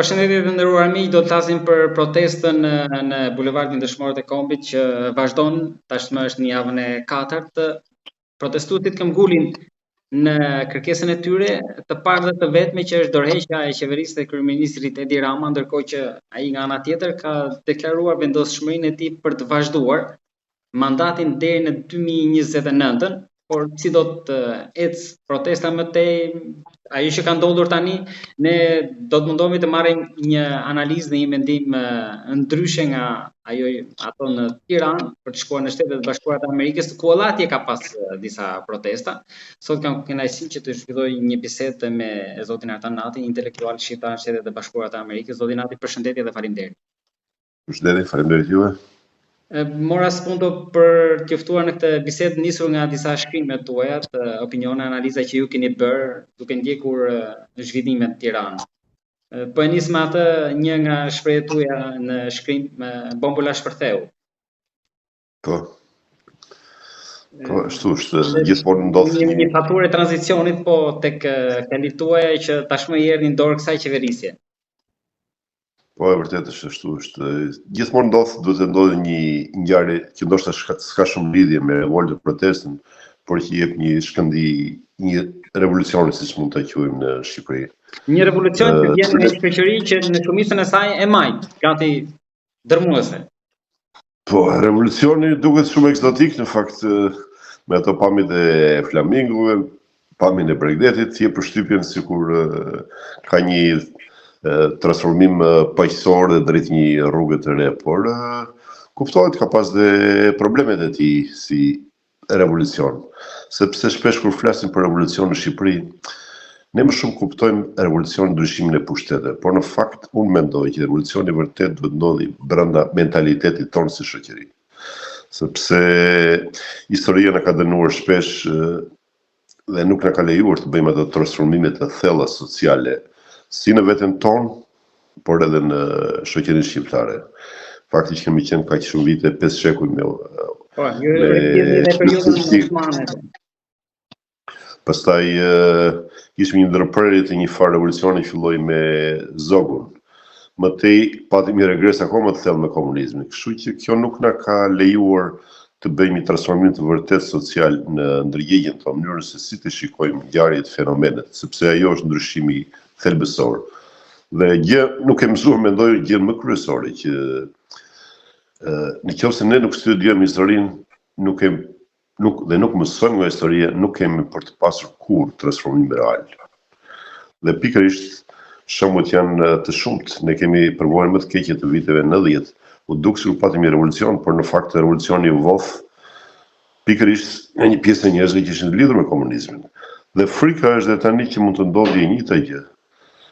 Përshëndetje të nderuar miq, do të flasim për protestën në bulevardin Dëshmorët e Kombit që vazhdon, tashmë është në javën e 4. Protestuesit këmbgulin në kërkesën e tyre të parë dhe të vetme që është dorëheqja e qeverisë të kryeministrit Edi Rama, ndërkohë që ai nga ana tjetër ka deklaruar vendosmërinë e tij për të vazhduar mandatin deri në 2029, por si do të ecë protesta më tej ajo që ka ndodhur tani, ne do të mundohemi të marrim një analizë dhe një mendim ndryshe nga ato në Tiranë për të shkuar në Shtetet e Bashkuara të Amerikës, ku edhe atje ka pas disa protesta. Sot kam kënaqësinë që të zhvilloj një bisedë me zotin Artan Nati, intelektual shqiptar në Shtetet e Bashkuara të Amerikës. Zoti Nati, përshëndetje dhe faleminderit. Përshëndetje, faleminderit juve. Mora spunto për t'ju ftuar në këtë bisedë nisur nga disa shkrimet tuaja, opinione, analiza që ju keni bërë duke ndjekur zhvillimet në Tiranë. Po e nis me atë një nga shprehjet tuaja në shkrim, Bombola shpërtheu. Po, ashtu është, gjithmonë ndodh një faturë e tranzicionit, po tek fjalit tuaja që tashmë i erdhin dorë kësaj qeverisje. Po e vërtet është ashtu, është gjithmonë duhet të ndodhë një ngjarje që ndoshta s'ka shumë lidhje me revoltën, protestën, por që jep një shkëndi, një revolucion, siç mund ta quajmë në Shqipëri. Një revolucion që vjen nga një shoqëri që në shumicën e saj e majt, gati dërmuese. Po, revolucioni duket shumë eksotik në fakt, me ato pamjet e flamingove, pamjen e Bregdetit, jep përshtypjen sikur ka një transformim paqësor dhe drejt një rrugë të re, por kuptohet ka pas dhe problemet e tij si revolucion, sepse shpesh kur flasim për revolucion në Shqipëri, ne më shumë kuptojmë revolucion ndryshimin e pushteteve, por në fakt unë mendoj që revolucioni vërtet duhet ndodhi brenda mentalitetit tonë si shoqëri. Sepse historia na ka dënuar shpesh dhe nuk na ka lejuar të bëjmë ato transformime të thella sociale, si në veten tonë, por edhe në shoqërinë shqiptare. Faktikisht kemi qenë kaq shumë vite, 5 shekuj me pastaj ishim një ndërprerje të një farë revolucioni që filloi me Zogun. Më tej patim një regres akoma të thellë me komunizmin. Kështu që kjo nuk na ka lejuar të bëjmë një transformim të vërtet social në ndërgjegjen tonë, mënyrën se si të shikojmë ngjarjet, fenomenet, sepse ajo është ndryshimi thelbësor. Dhe gjë nuk e mësuar mendoj gjë më kryesore që nëse ne nuk studiojmë historinë, nuk mësojmë nga historia, nuk kemi për të pasur kur transformim real. Dhe pikërisht shembujt janë të shumtë. Ne kemi përvojën më të keqe të viteve 90, u duk sikur patëm një revolucion, por në fakt revolucioni u vodh pikërisht nga një pjesë e njerëzve që ishin lidhur me komunizmin. Dhe frika është dhe tani që mund të ndodhë e njëjta gjë,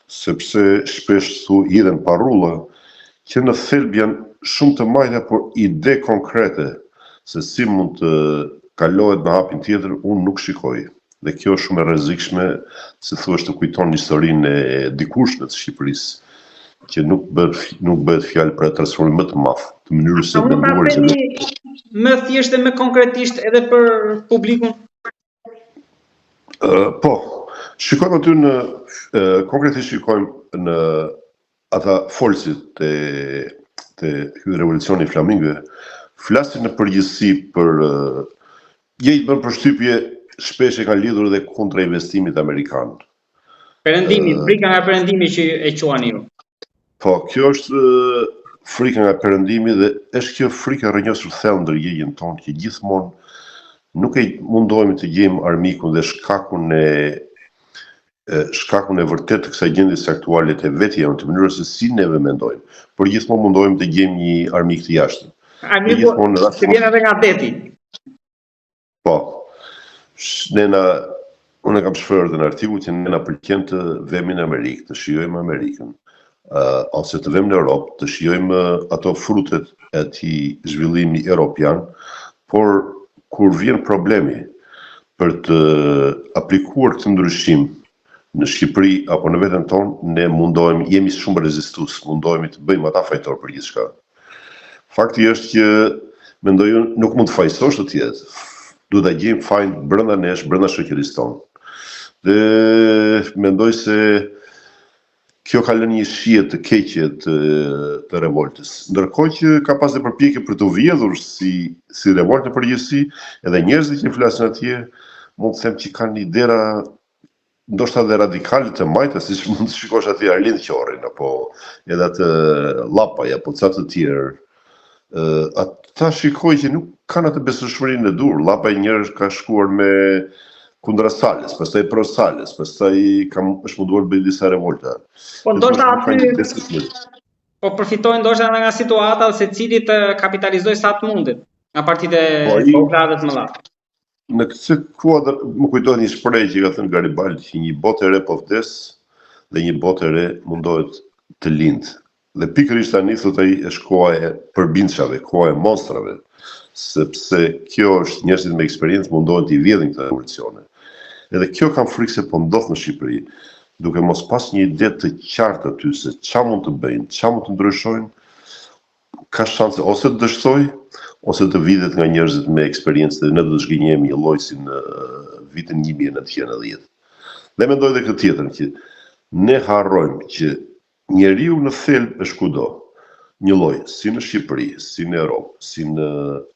sepse shpesh hidhen parrulla që në thelb janë shumë të majta, por ide konkrete se si mund të kalohet në hapin tjetër, unë nuk shikoj. Dhe kjo është shumë e rrezikshme, si thuaç të kujton historinë e dikurshme të Shqipërisë, që nuk bëhet fjalë për transformim më të madh, të mënyrës së menduar që më thjesht dhe më konkretisht edhe për publikun. Po, shikojmë aty konkretisht shikojmë në ata folësit të revolucioni flamingëve, flasin në përgjithësi për jejtë bën përshtypje shpesh e kanë lidhur edhe kundra investimit amerikan. Perëndimi, frika nga perëndimi që e quani ju. Po, kjo është frika nga perëndimi dhe është kjo frika rrënjosur thellë ndërgjegjen tonë që gjithmonë nuk e mundohemi të gjejmë armikun dhe shkakun e vërtet të kësaj gjendjes aktuale të vetja në të mënyrës se si neve mendojmë, por gjithmonë mundohemi të gjejmë një armik të jashtëm. Armiku që vjen edhe nga deti. Po. Unë kam shfryrë në artikull që ne na pëlqen të vemi në Amerikë, të shijojmë Amerikën, ose të vemi në Europë, të shijojmë ato frutet e atij zhvillimi europian, por kur vjen problemi për të aplikuar këtë ndryshim në Shqipëri apo në veten tonë, ne jemi shumë rezistues, mundohemi të bëjmë ata fajtor për gjithçka. Fakti është që mendoj unë nuk mund të fajsosh të tjetë. Duhet ta gjejmë fajin brenda nesh, brenda shoqërisë tonë. Dhe mendoj se kjo ka lënë një shije të keqe të revoltës. Ndërkohë që ka pas dhe përpjekje për të vjedhur si revoltë në përgjithësi, edhe njerëzit që flasin atje, mund të them që kanë idera ndoshta dhe radikale të majta, siç mund të shikosh atje Arlind Qorin, apo edhe atë Llapaj, apo ca të tjerë. Ata shikoj që nuk kanë atë besueshmërinë e dur. Llapaj njerëz ka shkuar me kundra Sales, pastaj pro Sales, pastaj është munduar të bëjë disa revolta. Po ndoshta aty po përfitojnë ndoshta nga situata se cili të kapitalizoj sa të mundet nga partitë demokrate të mëdha. Në këtë kuadër më kujtohet një shprehje që ka thënë Garibaldi, që një botë e re po vdes dhe një botë e re mundohet të lindë. Dhe pikërisht tani thot ai është koha e përbindshave, koha e monstrave, sepse kjo është njerëzit me eksperiencë mundohen të vjedhin këto revolucione. Edhe kjo kam frikë se po ndodh në Shqipëri, duke mos pas një ide të qartë aty se çfarë mund të bëjnë, çfarë mund të ndryshojnë, ka shanse ose të dështoj, ose të videt nga njerëzit me eksperiencë dhe ne do të zhgënjehemi një lloj si në vitin 1990. Dhe mendoj edhe këtë tjetër, që ne harrojmë që njeriu në thelb është kudo, një lloj, si në Shqipëri, si në Europë, si në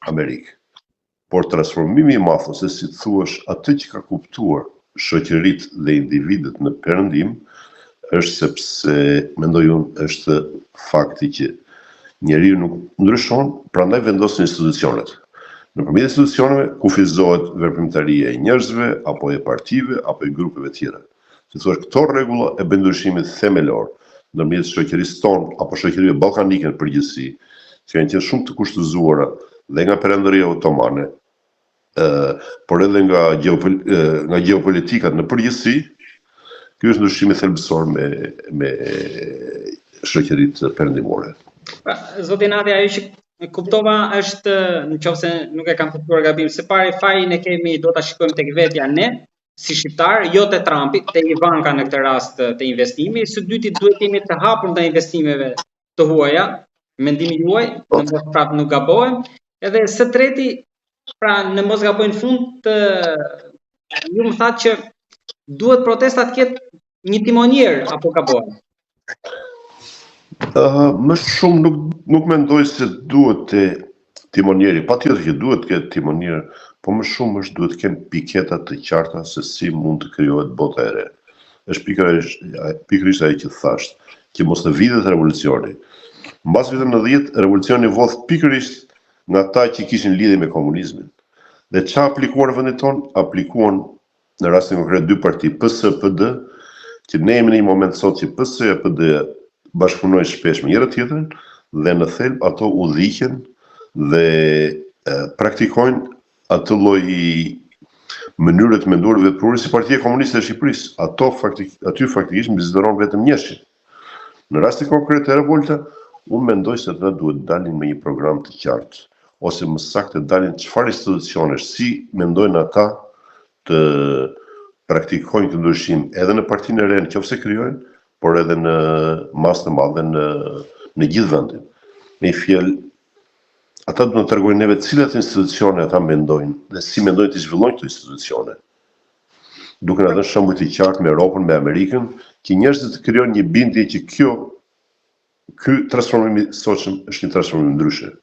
Amerikë. Por transformimi i madh, ose si thuash, atë që ka kuptuar shoqëritë dhe individët në perëndim, është sepse, mendoj unë, është fakti që njeriu nuk ndryshon, prandaj vendosen institucionet. Nëpërmjet institucioneve kufizohet veprimtaria e njerëzve, apo e partive, apo e grupeve tjera. Si thua, këto rregulla e bën ndryshimin themelor ndërmjet shoqërisë tonë apo shoqërive ballkanike në përgjithësi, që janë qenë shumë të kushtëzuara dhe nga Perëndëria Otomane, por edhe nga gjeopolitikat në përgjithësi. Ky është ndryshimi thelbësor me shoqëritë perëndimore. Zoti Nati, ajo që kuptova është, nëse nuk e kam kuptuar gabim, se pari fajin e kemi, do ta shikojmë tek vetja ne, si shqiptar, jo te Trumpi, te Ivanka në këtë rast të investimi. Së dyti duhet jemi të hapur ndaj investimeve të huaja, mendimi juaj, në mos prapë nuk gabohem. Edhe së treti, pra në mos gabojnë fund, ju më thatë që duhet protesta të ketë një timonier, apo gabohem? Më shumë nuk mendoj se duhet të timonieri, patjetër që duhet të ketë timonier, po më shumë është duhet të kenë piketa të qarta se si mund të krijohet bota e re. Është pikërisht ajo që thash, që mos të vitet revolucioni. Mbas vitit 90, revolucioni vodh pikërisht nga ata që kishin lidhje me komunizmin. Dhe çfarë aplikuan në vendin tonë? Aplikuan në rastin konkret dy parti, PS, PD, që ne jemi në një moment sot që PS e PD bashkëpunojnë shpesh me njëra tjetrën dhe në thelb ato udhiqen dhe praktikojnë atë lloj mënyre të menduar veprore si Partia Komuniste e Shqipërisë. Aty faktikisht mbizëron vetëm njëshin. Në rastin konkret e revolta, unë mendoj se ata duhet dalin me një program të qartë, ose më saktë dalin çfarë institucionesh, si mendojnë ata të praktikojnë këtë ndryshim edhe në partinë e re nëse krijojnë, por edhe në masë të madhe në gjithë vendin. Me fjalë, ata do të tregojnë neve cilat institucione ata mendojnë dhe si mendojnë të zhvillojnë këto institucione. Duke na dhënë shembuj të qartë me Europën, me Amerikën, që njerëzit të krijojnë një bindje që ky transformim i sotshëm është një transformim ndryshe.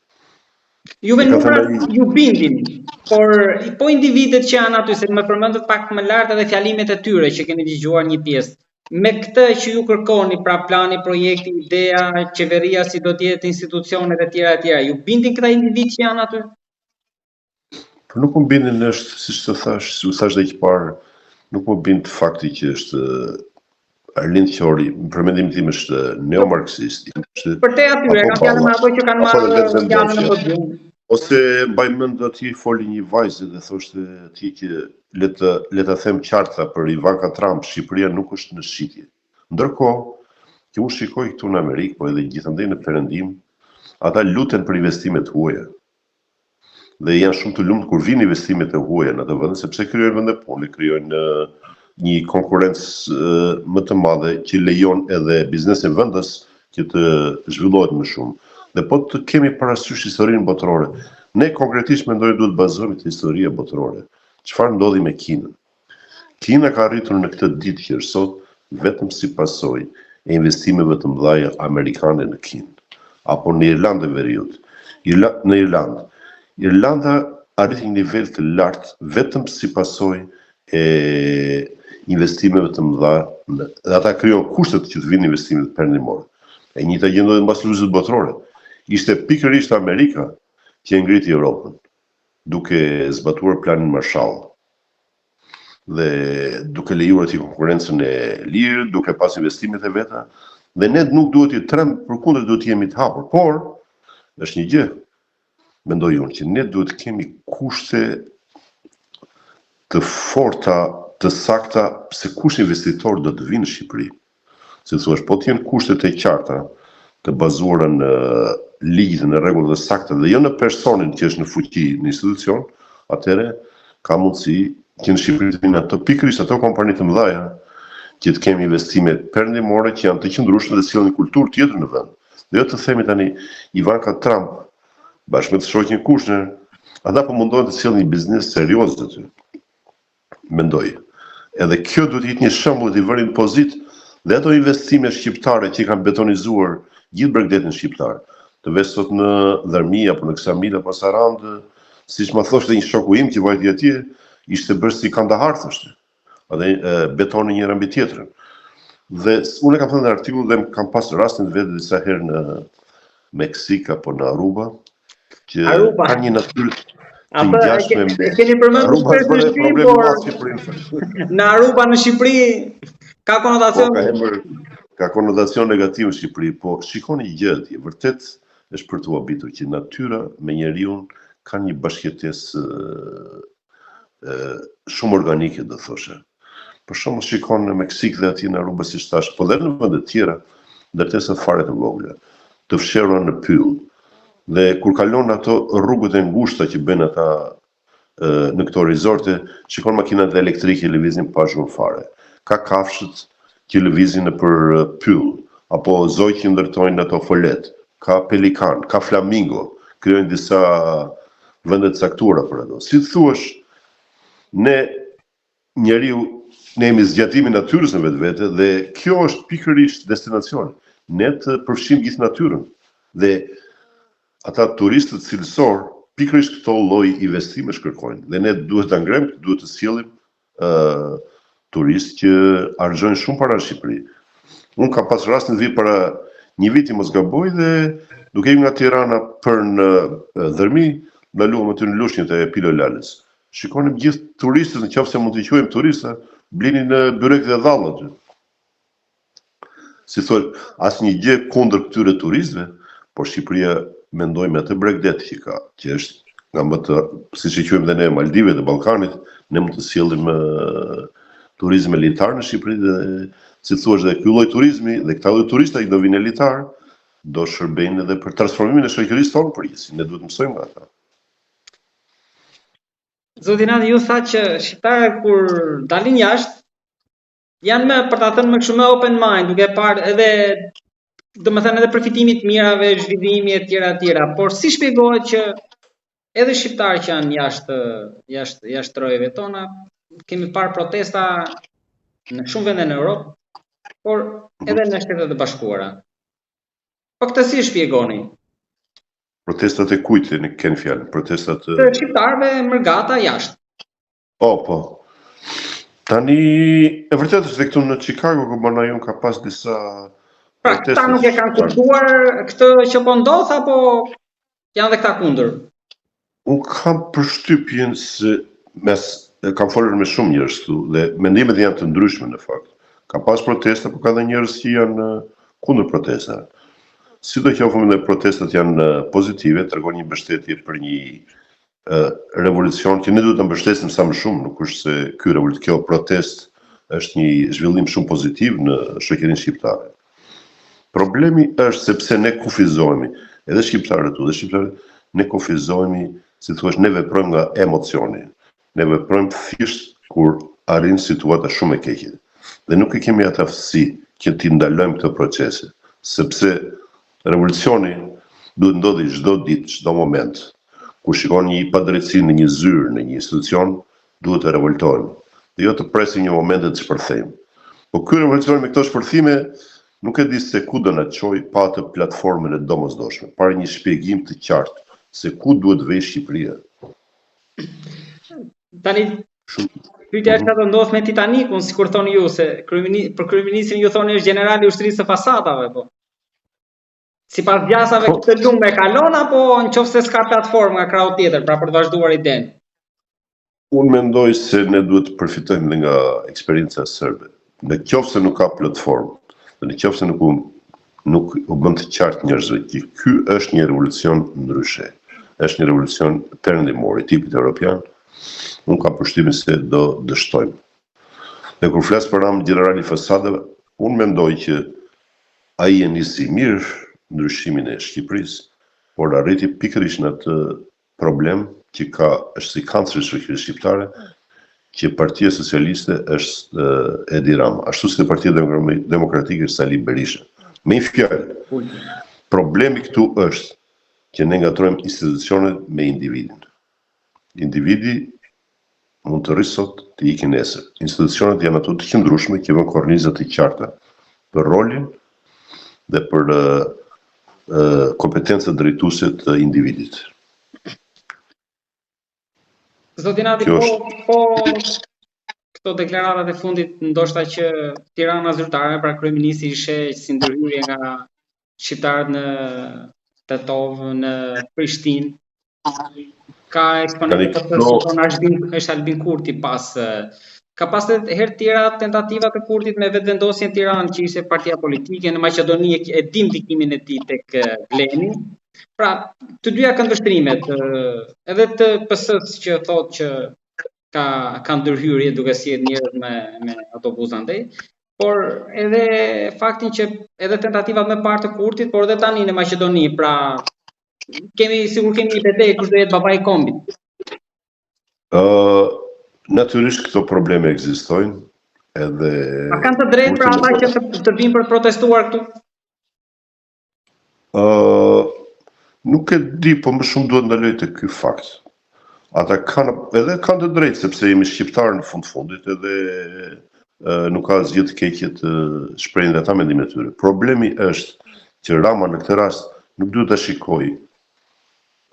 Juve nuk ju bindin, por po individet që janë aty, se më përmendët pak më lart edhe fjalimet e tyre që keni dëgjuar një pjesë. Me këtë që ju kërkoni, pra plani, projekti, ideja, qeveria, si do të jetë institucionet e tjera, ju bindin këta individ që janë aty? Por nuk më bindin është, siç të thash, si u thash edhe që parë, nuk më bind fakti që është Arlind Qori, për mendimin tim është neomarksist. Për te atyre, kanë fjalën me ato që kanë marrë fjalën në podium. Ose mbaj mend atje foli një vajzë dhe thoshte atje që le ta them qarta për Ivanka Trump, Shqipëria nuk është në shitje. Ndërkohë, që unë shikoj këtu në Amerikë, po edhe gjithandej në Perëndim, ata luten për investimet huaja. Dhe janë shumë të lumtur kur vinë investimet e huaja në atë vend, sepse krijojnë vende pune, krijojnë një konkurrencë më të madhe që lejon edhe biznesin vendas që të zhvillohet më shumë. Dhe po të kemi parasysh historinë botërore, ne konkretisht mendoj duhet bazohemi te historia botërore. Çfarë ndodhi me Kinën? Kina ka arritur në këtë ditë që është sot vetëm si pasojë e investimeve të mëdha amerikane në Kinë, apo në Irlandë e Veriut. Në Irlandë. Irlanda arriti një nivel të lartë vetëm si pasojë e investimeve të mëdha, dhe ata krijon kushtet që të vinë investimet perëndimore. E njëjta gjë ndodhi mbas luftës botërore. Ishte pikërisht Amerika që e ngriti Europën, duke zbatuar planin Marshall dhe duke lejuar aty konkurrencën e lirë, duke pas investimet e veta, dhe ne nuk duhet të trem, përkundër duhet të jemi të hapur, por është një gjë, mendoj unë, që ne duhet të kemi kushte të forta, të sakta, se kush investitor do të vinë në Shqipëri. Si thua, po të jenë kushtet e qarta, të bazuara në ligj dhe në rregulla të sakta, dhe jo në personin që është në fuqi në institucion, atëherë ka mundësi që në Shqipëri të vinë ato pikërisht ato kompani të mëdha që të kemi investime perëndimore që janë të qëndrueshme dhe sillin një kulturë tjetër në vend. Dhe jo të themi tani Ivanka Trump bashkë me të shoqin Kushner, ata po mundohen të sillin një biznes serioz aty. Mendoj. Edhe kjo duhet të jetë një shembull i vërin pozit dhe ato investime shqiptare që i kanë betonizuar gjithë bregdetin shqiptar. Të vesh sot në Dërmi apo në Ksamil apo Sarand, siç më thoshte një shoku im që vajti atje, ishte bërë si Kandahar, thoshte. Edhe betoni njëra mbi tjetrën. Dhe unë kam thënë në artikull dhe kam pas rastin të vetë disa herë në Meksik apo në Aruba, që ka një natyrë të ngjashme me keni përmendur Aruba është bërë problemi më të Shqipërinë. Në Aruba në Shqipëri ka konotacion ka konotacion negativ në Shqipëri, po shikoni gjë atje, vërtet është për të habitur që natyra me njeriu ka një bashkëjetesë shumë organike, do thoshe. Për shembull shikon në Meksik dhe atje në Aruba siç thash, po dhe në vende të tjera, ndërtesa fare të vogla, të fshehura në pyll. Dhe kur kalon ato rrugët e ngushta që bën ata në këto rizorte, shikon makinat elektrike lëvizin pa zhurmë fare. Ka kafshët që lëvizin nëpër pyll, apo zoj që ndërtojnë ato folet, ka pelikan, ka flamingo, krijojnë disa vende të caktuara për ato. Si thuash, ne njeriu ne jemi zgjatimi i natyrës në vetvete dhe kjo është pikërisht destinacioni. Ne të përfshijmë gjithë natyrën dhe ata turistët cilësor pikërisht këto lloj investimesh kërkojnë. Dhe ne duhet ta ngrem, duhet të sjellim turistë që argjojnë shumë para në Shqipëri. Unë kam pas rastin të vi para një viti mos gaboj dhe duke ikur nga Tirana për në Dërmi, ndaluam aty në lushnjët e Pilo Lalës. Shikonim gjithë turistët, nëse mund t'i quajmë turista, blinin në byrek dhe dhall aty. Si thoj, asnjë gjë kundër këtyre turistëve, por Shqipëria mendoj me atë bregdet që ka, që është nga më të, siç e quajmë dhe ne, Maldive dhe Ballkanit, ne mund të sjellim turizëm elitar në Shqipëri dhe si thuaç dhe ky lloj turizmi dhe këta lloj turista që do vinë elitar, do shërbejnë edhe për transformimin e shoqërisë tonë përgjithësi. Ne duhet të mësojmë nga ata. Zoti Nati, ju tha që shqiptarët kur dalin jashtë janë më, për ta thënë më shumë open mind, duke parë edhe domethënë edhe përfitimit të mirave, zhvillimi e tjera, por si shpjegohet që edhe shqiptarë që janë jashtë rrojeve tona, kemi parë protesta në shumë vende në Europë, por edhe në Shtetet e Bashkuara. Po këtë si shpjegoni? Protestat e kujt në kënë fjalë? Protestat të shqiptarëve mërgata jashtë. Po. Tani e vërtetë është këtu në Chicago ku bana jon ka pas disa protesta. Pra, këta nuk e kanë kuptuar këtë që po ndodh apo janë dhe këta kundër? Unë kam përshtypjen se kam folur me shumë njerëz këtu dhe mendimet janë të ndryshme në fakt. Ka pas protesta, por ka dhe njerëz që janë kundër protestave. Sidoqoftë edhe protestat janë pozitive, tregon një mbështetje për një revolucion që ne duhet ta mbështesim sa më shumë, nuk është se kjo protest është një zhvillim shumë pozitiv në shoqërinë shqiptare. Problemi është sepse ne kufizohemi, edhe shqiptarët dhe shqiptarët, ne kufizohemi, si thua, ne veprojmë nga emocioni. Ne veprojmë thjesht kur arrin situata shumë e keqe. Dhe nuk e kemi atë aftësi që t'i ndalojmë këtë procese, sepse revolucioni duhet ndodhi çdo ditë, çdo moment. Kur shikon një padrejtësi në një zyrë, në një institucion, duhet të revoltojmë. Dhe jo të presim një moment të shpërthejmë. Po ky revolucion me këto shpërthime Nuk e di se ku do na çojë pa atë platformën e domosdoshme, para një shpjegim të qartë se ku duhet vej Shqipëria. Tani pyetja është çfarë do ndodh me Titanikun, sikur thoni ju se për kryeministrin ju thoni është generali i ushtrisë së fasadave, po. Sipas djasave këtë lumë e kalon apo nëse s'ka platformë nga krahu tjetër, pra për të vazhduar idenë? Unë mendoj se ne duhet të përfitojmë nga eksperienca serbe. Në qoftë se nuk ka platformë, dhe në qoftë se nuk u bën të qartë njerëzve që ky është një revolucion ndryshe, është një revolucion perëndimor i tipit evropian, unë kam përshtypjen se do dështojmë. Dhe kur flas për Ram generali fasadeve, unë mendoj që ai e nisi mirë ndryshimin e Shqipërisë, por arriti pikërisht në atë problem që është si kanceri i shoqërisë shqiptare, që Partia Socialiste është Edi Rama, ashtu si Partia Demokratike është Sali Berisha. Me një fjalë, problemi këtu është që ne ngatrojmë institucionet me individin. Individi mund të rrisë sot të ikë nesër. Institucionet janë ato të qëndrueshme që vënë kornizat të qarta për rolin dhe për kompetencat drejtuese të individit. Zotinati, po këto deklaratat e fundit ndoshta që Tirana zyrtare, pra kryeministri i sheh si ndërhyrje nga shqiptarët në Tetov, në Prishtinë. Ka eksponentë është Albin Kurti pas. Ka pas herë tjera tentativa të Kurtit me vetëvendosjen në Tiranë, që ishte partia politike në Maqedoni, e dim ndikimin e tij tek Gleni. Pra, të dyja këndvështrimet, edhe të PS-s që thotë që ka ndërhyrje duke sjellë njerëz me autobus andej, por edhe faktin që edhe tentativat me parë të Kurtit, por edhe tani në Maqedoni, pra kemi një betejë kush do jetë babai i kombit. Natyrisht këto probleme ekzistojnë edhe... A kanë të drejtë pra ata që të vinë për të protestuar këtu? Nuk e di, po më shumë duhet ndaloj te ky fakt. Ata kanë të drejtë sepse jemi shqiptarë në fundit edhe nuk ka asgjë të keqe të shprehin ata mendimin e tyre. Problemi është që Rama në këtë rast nuk duhet ta shikojë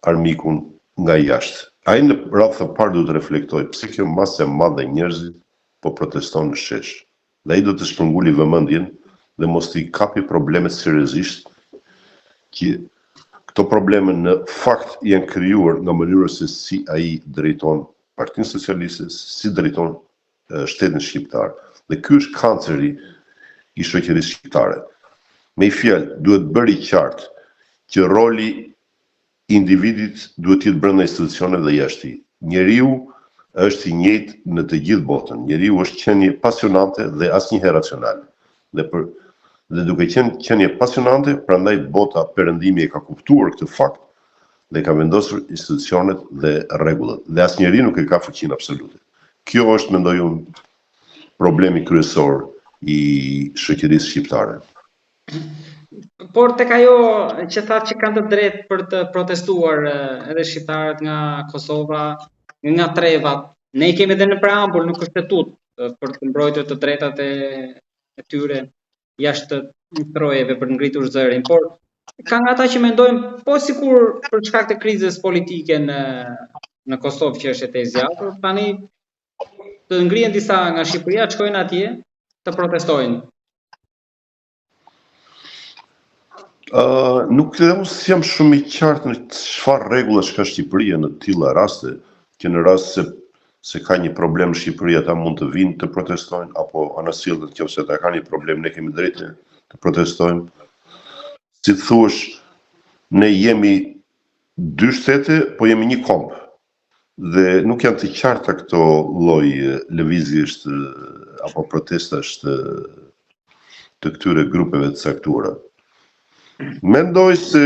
armikun nga jashtë. Ai në radhë të parë duhet të reflektojë pse kjo masë e madhe njerëzit po proteston në shesh. Dhe ai do të shpërnguli vëmendjen dhe mos t'i kapi problemet seriozisht, që këto probleme në fakt janë krijuar nga mënyra se si ai drejton Partinë Socialiste, si drejton shtetin shqiptar. Dhe ky është kanceri i shoqërisë shqiptare. Me një fjalë, duhet bërë i qartë që roli individit duhet të jetë brenda institucioneve dhe jashtë. Njeriu është i njëjtë në të gjithë botën. Njeriu është qenie pasionante dhe asnjëherë racionale. Dhe duke qenë qenie pasionante, prandaj bota perëndimi e ka kuptuar këtë fakt dhe ka vendosur institucionet dhe rregullat. Dhe asnjëri nuk e ka fuqinë absolute. Kjo është, mendoj unë, problemi kryesor i shoqërisë shqiptare. Por tek ajo që thatë që kanë të drejtë për të protestuar edhe shqiptarët nga Kosova, nga trevat, ne i kemi edhe në preambull në kushtetut për të mbrojtur të drejtat e tyre jashtë trojeve për ngritur zërin, por ka nga ata që mendojnë po sikur për shkak të krizës politike në Kosovë që është e zgjatur, tani të ngrihen disa nga Shqipëria, të shkojnë atje të protestojnë. Nuk jam shumë i qartë në çfarë rregullash ka Shqipëria në të tilla raste, që në rast se ka një problem në Shqipëri, ata mund të vinë të protestojnë, apo anasjellët nëse ata kanë një problem, ne kemi drejtë të protestojmë. Si thuash, ne jemi dy shtete, po jemi një komb. Dhe nuk janë të qarta këto lloj lëvizjesh apo protestash të këtyre grupeve të caktuara. Mendoj se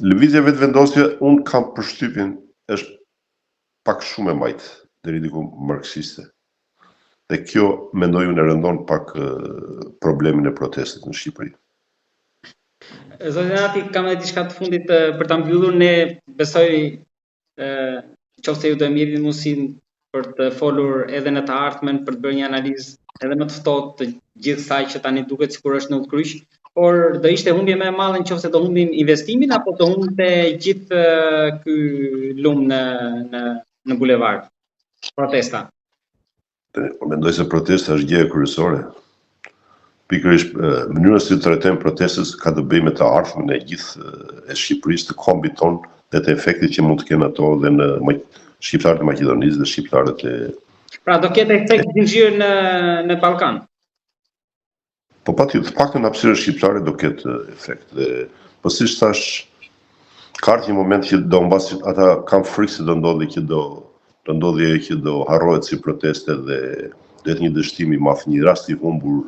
lëvizja vetëvendosje, unë kam përshtypjen, është pak shumë e majtë, deri diku marksiste. Dhe kjo, mendoj unë, e rëndon pak problemin e protestit në Shqipëri. Zotinati, kam edhe diçka të fundit për ta mbyllur, ne besoj qofse ju do mirë mundësinë për të folur edhe në të ardhmen, për të bërë një analizë edhe më të ftohtë të gjithë saj që tani duket sikur është në udhkryq, por do ishte humbje më e madhe nëse do humbim investimin apo do humbte gjithë ky lum në bulevard. Protesta. Mendoj se protesta është gjë kryesore. Pikërisht mënyra si trajtojmë protestës ka të bëjë me të ardhmen e gjithë e Shqipërisë, të kombit ton dhe të efektit që mund të kenë ato dhe në shqiptarët e Maqedonisë dhe shqiptarët e... Pra do ketë efekt zinxhir në Ballkan. Po patjetër, të paktën në hapësirën shqiptare do ketë efekt. Dhe po siç thash, ka ardhur një moment që do mbasi ata kanë frikë se do ndodhi që do harrohet si proteste dhe do jetë një dështim i madh, një rast i humbur.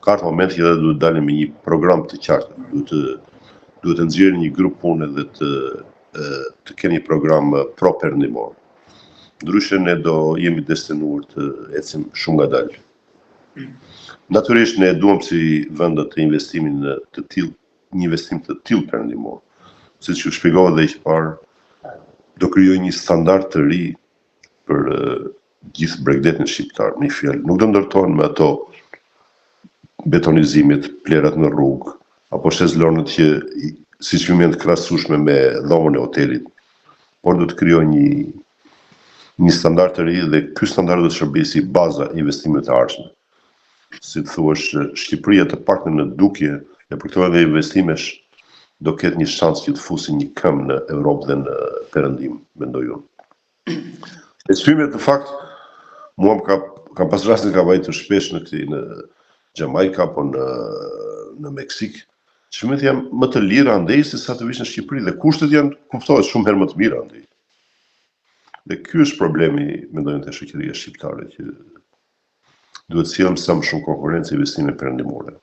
Ka ardhur moment që duhet të dalim me një program të qartë. Duhet të nxjerrë një grup pune dhe të kenë një program pro-perëndimor. Ndryshe ne do jemi destinuar të ecim shumë ngadalë. Natyrisht ne duam si vende të investimin të tillë, një investim të tillë perëndimor. Siç ju shpjegova edhe që parë, do krijojë një standard të ri për gjithë Bregdetin shqiptar. Në fjalë, nuk do ndërtohen me ato betonizimit, plerat në rrugë, apo shezlonët që siç vjen të krahasueshme me dhomën e hotelit, por do të krijojë një standard të ri dhe ky standard do të shërbejë si baza e investimeve të ardhshme. Si të thuash, Shqipëria të paktën në dukje dhe për këto edhe investimesh do ketë një shans që të fusin një këmbë në Europë dhe në Perëndim, mendoj unë. Shqipëria të fakt, mua kam pas rastin ka vajtur shpesh në Jamaica apo në Meksik. Çmimet janë më të lira andej se sa të vish në Shqipëri dhe kushtet janë, kuptohet, shumë herë më të mira andej. Dhe ky është problemi, mendoj, të shoqërisë shqiptare që duhet sjellëm sa më shumë konkurrencë investime perëndimore.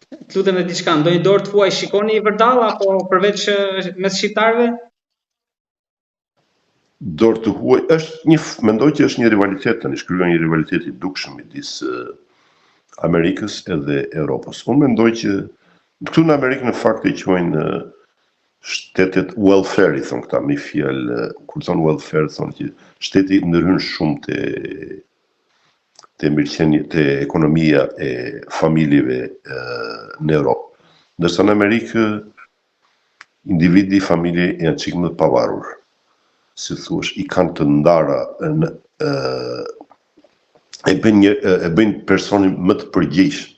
Të lutem edhe diçka, ndonjë dorë të huaj shikoni i vërdall apo përveç mes shqiptarëve? Dorë të huaj mendoj që është një rivalitet tani, shkruan një rivalitet i dukshëm midis Amerikës edhe Europës. Unë mendoj që këtu në Amerikë në fakt e quajnë shtetet welfare, i thonë këta, me fjalë, kur thonë welfare, thonë që shteti ndërhyn shumë të mirëqenie, të ekonomia e familjeve në Europë. Ndërsa në Amerikë, individi, familje janë çik më të pavarur. Si thuash, i kanë të ndara, e bëjnë personin më të përgjegjshëm.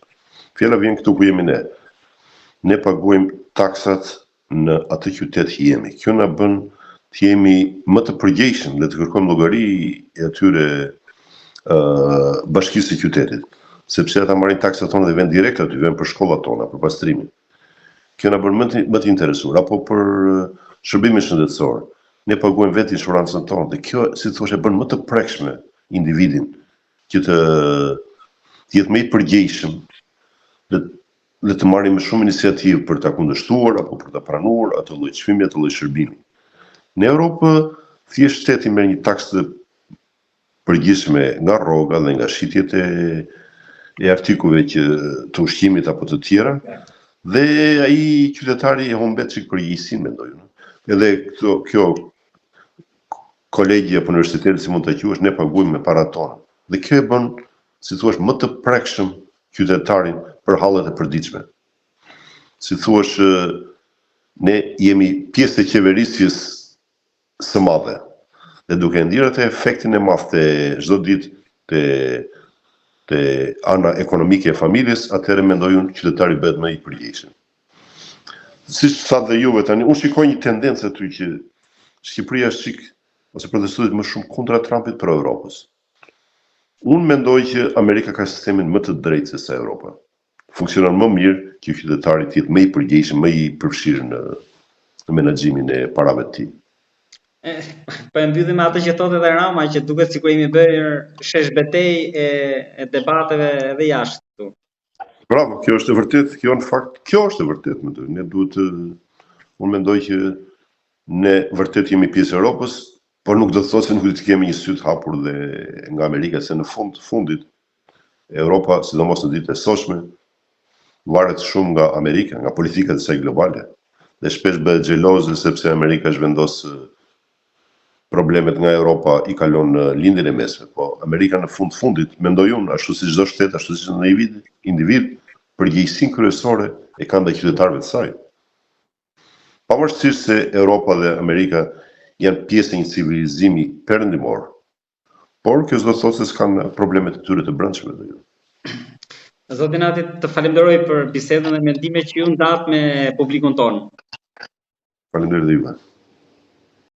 Fjala vjen këtu ku jemi ne. Ne paguajmë taksat në atë qytet që jemi. Kjo na bën të jemi më të përgjegjshëm dhe të kërkojmë llogari e atyre bashkisë së qytetit, sepse ata marrin taksat tona dhe vjen direkt aty, vjen për shkollat tona, për pastrimin. Kjo na bën më të interesuar, apo për shërbimin shëndetësor. Ne paguajmë vetë insurancën tonë dhe kjo, si thosh, e bën më të prekshme individin që të jetë më i përgjegjshëm dhe të marrim më shumë iniciativë për ta kundërshtuar apo për ta pranuar atë lloj çmimi, atë lloj shërbimi. Në Europë thjesht shteti merr një taksë të përgjithshme nga rroga dhe nga shitjet e artikujve të ushqimit apo të tjera, dhe ai qytetari e humbet çik përgjegjësinë, mendoj unë. Edhe kjo kolegji apo universiteti, si mund ta quash, ne paguajmë me paratë tona. Dhe kjo e bën, si thuash, më të prekshëm qytetarin për hallet e përditshme. Si thuash, ne jemi pjesë e qeverisjes së madhe. Dhe duke ndjerë atë efektin e madh të çdo ditë te ana ekonomike e familjes, atëherë mendoj unë qytetari bëhet më i përgjegjshëm. Siç thatë dhe juve tani, unë shikoj një tendencë aty që Shqipëria është çik ose protestues më shumë kundra Trumpit për Europës. Unë mendoj që Amerika ka sistemin më të drejtë se sa Europa. Funksionon më mirë që qytetari të jetë më i përgjegjshëm, më i përfshirë në menaxhimin e parave të tij. Po e mbyllim atë që thotë edhe Rama, që duket sikur jemi bërë shesh betejë e debateve edhe jashtë këtu. Bravo, kjo është e vërtetë, kjo në fakt, kjo është e vërtetë, mendoj. Ne duhet unë mendoj që ne vërtet jemi pjesë e Europës, por nuk do të thotë se nuk do të kemi një sy të hapur dhe nga Amerika, se në fundit Europa, sidomos në ditët e sotshme, varet shumë nga Amerika, nga politikat e saj globale. Dhe shpesh bëhet xheloze sepse Amerika zhvendos problemet nga Europa i kalon në lindjen e mesme, po Amerika në fundit, mendoj unë, ashtu si çdo shtet, ashtu si çdo individ, përgjegjësinë kryesore e kanë ndaj qytetarëve të saj. Pavarësisht se Europa dhe Amerika janë pjesë e një civilizimi perëndimor, por kjo s'do të thotë se s'kan problemet e tyre të brendshme. Zoti Nati, të falenderoj për bisedën dhe mendimet që ju ndat me publikun tonë. Faleminderit dhe juve.